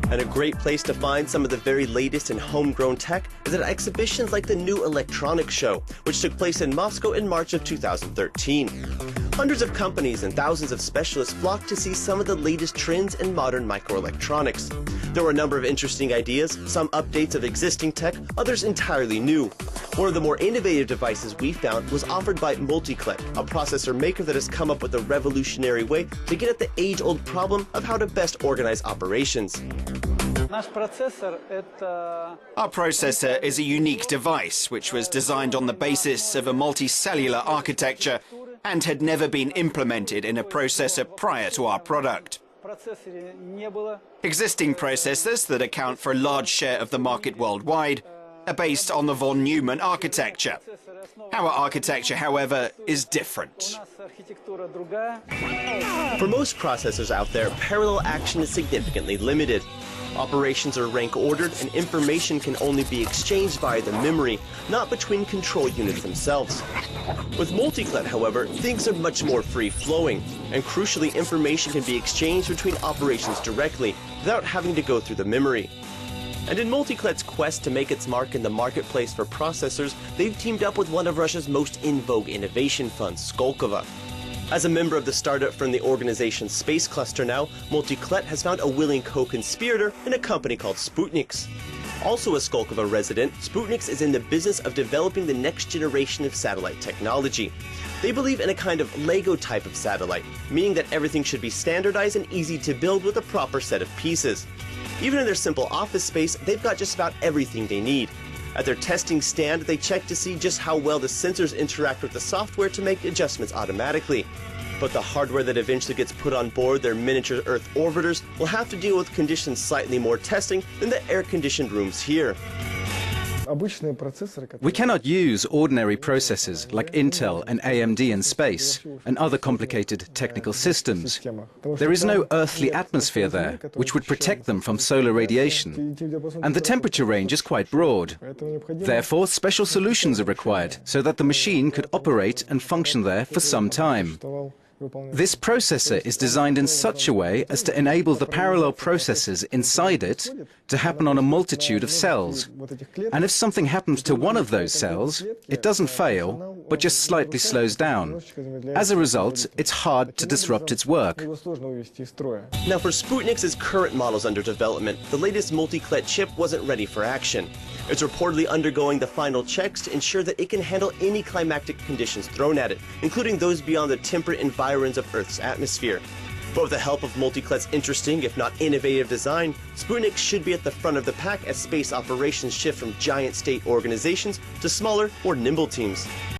And a great place to find some of the very latest in homegrown tech is at exhibitions like the New Electronics Show, which took place in Moscow in March of 2013. Hundreds of companies and thousands of specialists flocked to see some of the latest trends in modern microelectronics. There were a number of interesting ideas, some updates of existing tech, others entirely new. One of the more innovative devices we found was offered by MultiClet, a processor maker that has come up with a revolutionary way to get at the age-old problem of how to best organize operations. Our processor is a unique device which was designed on the basis of a multicellular architecture and had never been implemented in a processor prior to our product. Existing processors that account for a large share of the market worldwide are based on the von Neumann architecture. Our architecture, however, is different. For most processors out there, parallel action is significantly limited. Operations are rank ordered and information can only be exchanged via the memory, not between control units themselves. With MultiClet, however, things are much more free-flowing, and crucially, information can be exchanged between operations directly without having to go through the memory. And in MultiClet's quest to make its mark in the marketplace for processors, they've teamed up with one of Russia's most in vogue innovation funds, Skolkovo. As a member of the startup from the organization's space cluster now, MultiClet has found a willing co-conspirator in a company called Sputniks. Also a Skolkovo resident, Sputniks is in the business of developing the next generation of satellite technology. They believe in a kind of Lego type of satellite, meaning that everything should be standardized and easy to build with a proper set of pieces. Even in their simple office space, they've got just about everything they need. At their testing stand, they check to see just how well the sensors interact with the software to make adjustments automatically. But the hardware that eventually gets put on board their miniature Earth orbiters will have to deal with conditions slightly more testing than the air-conditioned rooms here. We cannot use ordinary processors like Intel and AMD in space and other complicated technical systems. There is no earthly atmosphere there, which would protect them from solar radiation, and the temperature range is quite broad. Therefore, special solutions are required so that the machine could operate and function there for some time. This processor is designed in such a way as to enable the parallel processes inside it to happen on a multitude of cells. And if something happens to one of those cells, it doesn't fail, but just slightly slows down. As a result, it's hard to disrupt its work. Now for Sputniks' current models under development, the latest MultiClet chip wasn't ready for action. It's reportedly undergoing the final checks to ensure that it can handle any climactic conditions thrown at it, including those beyond the temperate environs of Earth's atmosphere. But with the help of MultiClet's interesting, if not innovative design, Sputniks should be at the front of the pack as space operations shift from giant state organizations to smaller, more nimble teams.